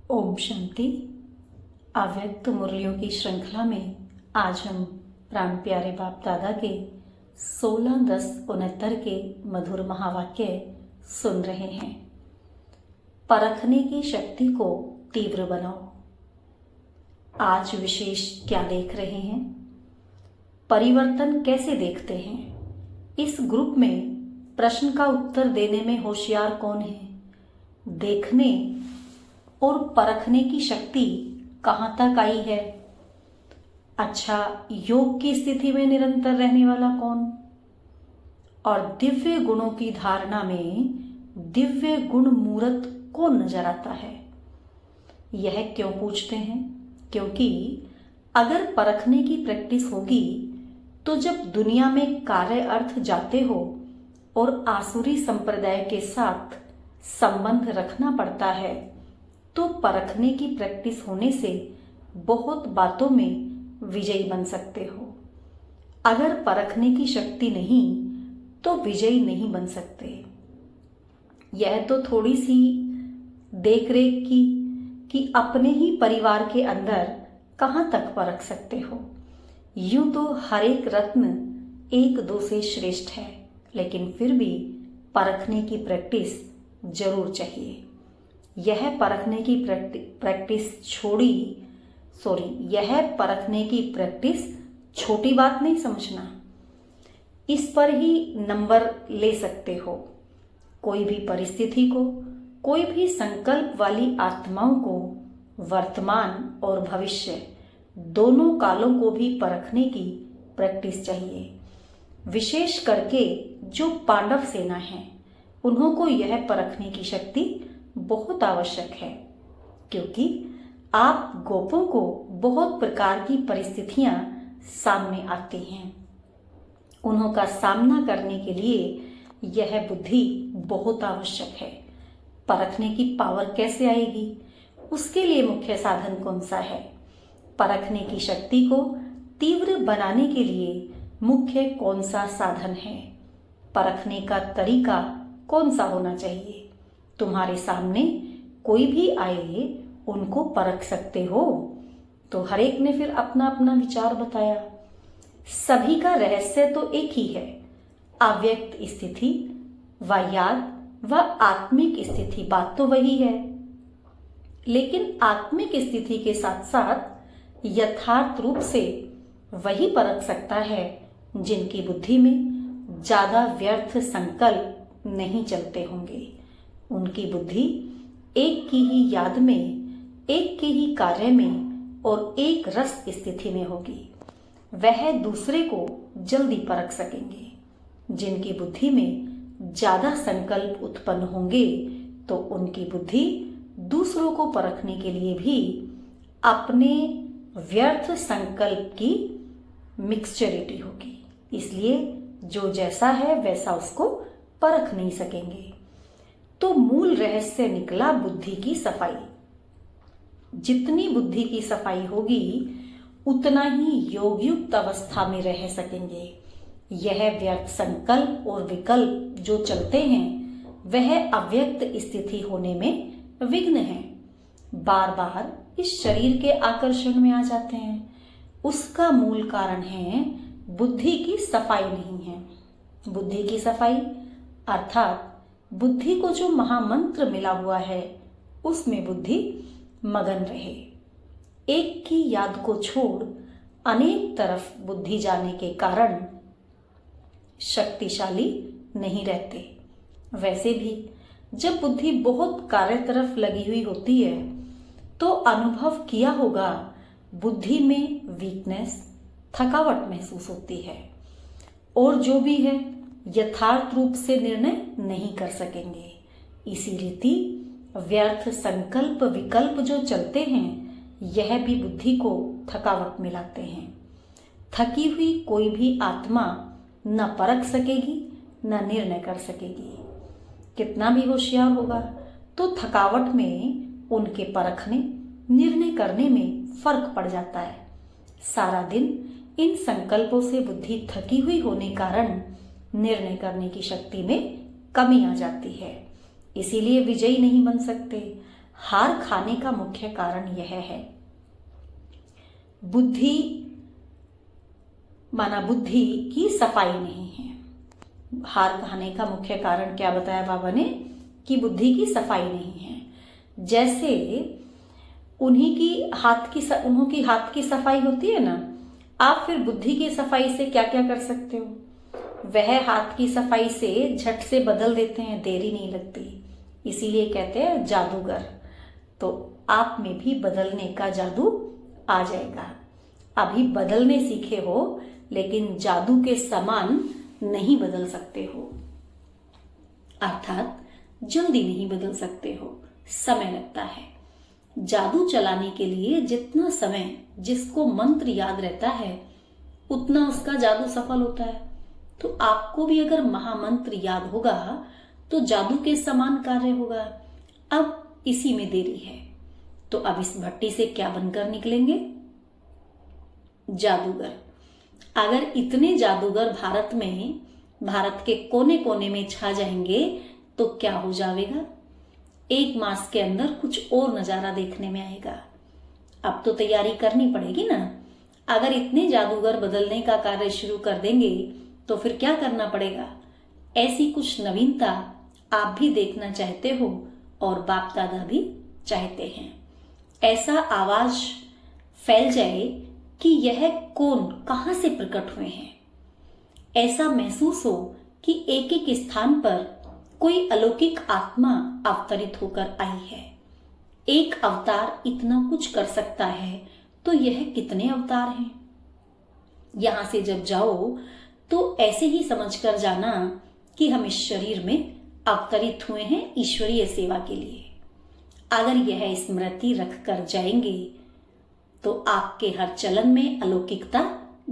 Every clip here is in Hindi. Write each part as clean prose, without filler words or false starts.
ओम शांति। अव्यक्त मुरलियों की श्रृंखला में आज हम प्राण प्यारे बाप दादा के 16-10-69 के मधुर महावाक्य सुन रहे हैं। परखने की शक्ति को तीव्र बनाओ। आज विशेष क्या देख रहे हैं? परिवर्तन कैसे देखते हैं? इस ग्रुप में प्रश्न का उत्तर देने में होशियार कौन है? देखने और परखने की शक्ति कहाँ तक आई है? अच्छा, योग की स्थिति में निरंतर रहने वाला कौन? और दिव्य गुणों की धारणा में दिव्य गुण मूर्त कौन नजर आता है? यह क्यों पूछते हैं? क्योंकि अगर परखने की प्रैक्टिस होगी तो जब दुनिया में कार्य अर्थ जाते हो और आसुरी संप्रदाय के साथ संबंध रखना पड़ता है तो परखने की प्रैक्टिस होने से बहुत बातों में विजयी बन सकते हो। अगर परखने की शक्ति नहीं तो विजयी नहीं बन सकते। यह तो थोड़ी सी देखरेख की कि अपने ही परिवार के अंदर कहाँ तक परख सकते हो। यूं तो हर एक रत्न एक दो से श्रेष्ठ है, लेकिन फिर भी परखने की प्रैक्टिस जरूर चाहिए। यह परखने की प्रैक्टिस छोटी बात नहीं समझना। इस पर ही नंबर ले सकते हो। कोई भी परिस्थिति को, कोई भी संकल्प वाली आत्माओं को वर्तमान और भविष्य दोनों कालों को भी परखने की प्रैक्टिस चाहिए। विशेष करके जो पांडव सेना है उन्हों को यह परखने की शक्ति बहुत आवश्यक है, क्योंकि आप गोपों को बहुत प्रकार की परिस्थितियां सामने आती हैं। उन्हों का सामना करने के लिए यह बुद्धि बहुत आवश्यक है। परखने की पावर कैसे आएगी? उसके लिए मुख्य साधन कौन सा है? परखने की शक्ति को तीव्र बनाने के लिए मुख्य कौन सा साधन है? परखने का तरीका कौन सा होना चाहिए? तुम्हारे सामने कोई भी आए, उनको परख सकते हो? तो हर एक ने फिर अपना अपना विचार बताया। सभी का रहस्य तो एक ही है, अव्यक्त स्थिति व याद व आत्मिक स्थिति। बात तो वही है, लेकिन आत्मिक स्थिति के साथ साथ यथार्थ रूप से वही परख सकता है जिनकी बुद्धि में ज्यादा व्यर्थ संकल्प नहीं चलते होंगे। उनकी बुद्धि एक की ही याद में, एक के ही कार्य में और एक रस स्थिति में होगी। वह दूसरे को जल्दी परख सकेंगे। जिनकी बुद्धि में ज्यादा संकल्प उत्पन्न होंगे तो उनकी बुद्धि दूसरों को परखने के लिए भी अपने व्यर्थ संकल्प की मिक्सचरिटी होगी। इसलिए जो जैसा है वैसा उसको परख नहीं सकेंगे। तो मूल रहस्य निकला बुद्धि की सफाई। जितनी बुद्धि की सफाई होगी उतना ही योगयुक्त अवस्था में रह सकेंगे। यह व्यर्थ संकल्प और विकल्प जो चलते हैं वह अव्यक्त स्थिति होने में विघ्न है। बार बार इस शरीर के आकर्षण में आ जाते हैं। उसका मूल कारण है बुद्धि की सफाई नहीं है। बुद्धि की सफाई अर्थात बुद्धि को जो महामंत्र मिला हुआ है उसमें बुद्धि मगन रहे। एक की याद को छोड़ अनेक तरफ बुद्धि जाने के कारण शक्तिशाली नहीं रहते। वैसे भी जब बुद्धि बहुत कार्य तरफ लगी हुई होती है तो अनुभव किया होगा बुद्धि में वीकनेस, थकावट महसूस होती है और जो भी है यथार्थ रूप से निर्णय नहीं कर सकेंगे। इसी रीति व्यर्थ संकल्प विकल्प जो चलते हैं यह भी बुद्धि को थकावट में लाते हैं। थकी हुई कोई भी आत्मा न परख सकेगी न निर्णय कर सकेगी। कितना भी होशियार होगा तो थकावट में उनके परखने निर्णय करने में फर्क पड़ जाता है। सारा दिन इन संकल्पों से बुद्धि थकी हुई होने कारण निर्णय करने की शक्ति में कमी आ जाती है। इसीलिए विजयी नहीं बन सकते। हार खाने का मुख्य कारण यह है, बुद्धि की सफाई नहीं है। हार खाने का मुख्य कारण क्या बताया बाबा ने, कि बुद्धि की सफाई नहीं है। जैसे उन्हीं की हाथ की सफाई होती है ना, आप फिर बुद्धि की सफाई से क्या क्या कर सकते हो, वह हाथ की सफाई से झट से बदल देते हैं, देरी नहीं लगती, इसीलिए कहते हैं जादूगर। तो आप में भी बदलने का जादू आ जाएगा। अभी बदलने सीखे हो, लेकिन जादू के समान नहीं बदल सकते हो, अर्थात जल्दी नहीं बदल सकते हो, समय लगता है। जादू चलाने के लिए जितना समय जिसको मंत्र याद रहता है, उतना उसका जादू सफल होता है। तो आपको भी अगर महामंत्र याद होगा तो जादू के समान कार्य होगा। अब इसी में देरी है। तो अब इस भट्टी से क्या बनकर निकलेंगे, जादूगर। अगर इतने जादूगर भारत के कोने कोने में छा जाएंगे तो क्या हो जाएगा, 1 मास के अंदर कुछ और नजारा देखने में आएगा। अब तो तैयारी करनी पड़ेगी ना। अगर इतने जादूगर बदलने का कार्य शुरू कर देंगे तो फिर क्या करना पड़ेगा। ऐसी कुछ नवीनता आप भी देखना चाहते हो और बाप दादा भी चाहते हैं। ऐसा आवाज फैल जाए कि यह कौन कहां से प्रकट हुए हैं। ऐसा महसूस हो कि एक एक स्थान पर कोई अलौकिक आत्मा अवतरित होकर आई है। एक अवतार इतना कुछ कर सकता है तो यह कितने अवतार हैं। यहां से जब जाओ तो ऐसे ही समझकर जाना कि हम इस शरीर में अवतरित हुए हैं ईश्वरीय सेवा के लिए। अगर यह स्मृति रख कर जाएंगे तो आपके हर चलन में अलौकिकता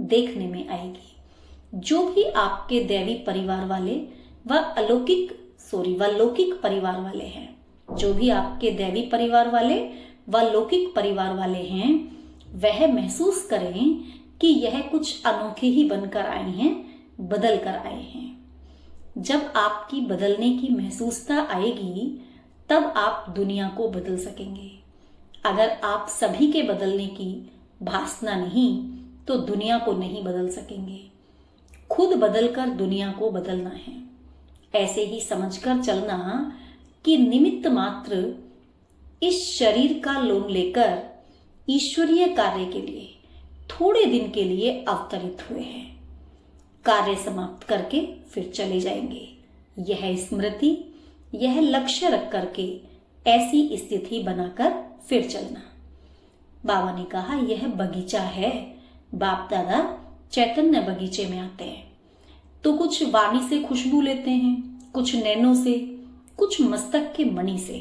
देखने में आएगी। जो भी आपके दैवी परिवार वाले व लौकिक परिवार वाले हैं, जो भी आपके दैवी परिवार वाले व लौकिक परिवार वाले हैं, वह महसूस करें कि यह कुछ अनोखे ही बनकर आए हैं, बदल कर आए हैं। जब आपकी बदलने की महसूसता आएगी तब आप दुनिया को बदल सकेंगे। अगर आप सभी के बदलने की भासना नहीं तो दुनिया को नहीं बदल सकेंगे। खुद बदलकर दुनिया को बदलना है। ऐसे ही समझकर चलना कि निमित्त मात्र इस शरीर का लोन लेकर ईश्वरीय कार्य के लिए थोड़े दिन के लिए अवतरित हुए हैं। कार्य समाप्त करके फिर चले जाएंगे। यह स्मृति, यह लक्ष्य रख करके ऐसी स्थिति बनाकर फिर चलना। बाबा ने कहा यह बगीचा है। बाप दादा चैतन्य बगीचे में आते हैं तो कुछ वाणी से खुशबू लेते हैं, कुछ नैनों से, कुछ मस्तक के मणि से।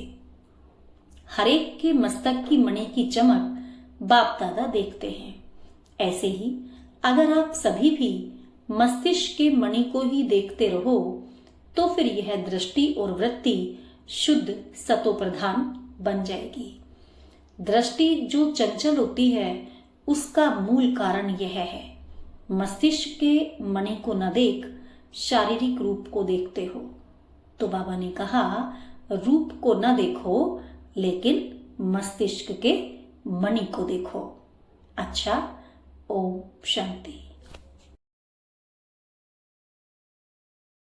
हरेक के मस्तक की मणि की चमक बाप दादा देखते हैं। ऐसे ही अगर आप सभी भी मस्तिष्क के मणि को ही देखते रहो तो फिर यह दृष्टि और वृत्ति शुद्ध सतो प्रधान बन जाएगी। दृष्टि जो चंचल होती है उसका मूल कारण यह है, मस्तिष्क के मणि को न देख शारीरिक रूप को देखते हो। तो बाबा ने कहा रूप को न देखो लेकिन मस्तिष्क के मणि को देखो। अच्छा, ओम शांति।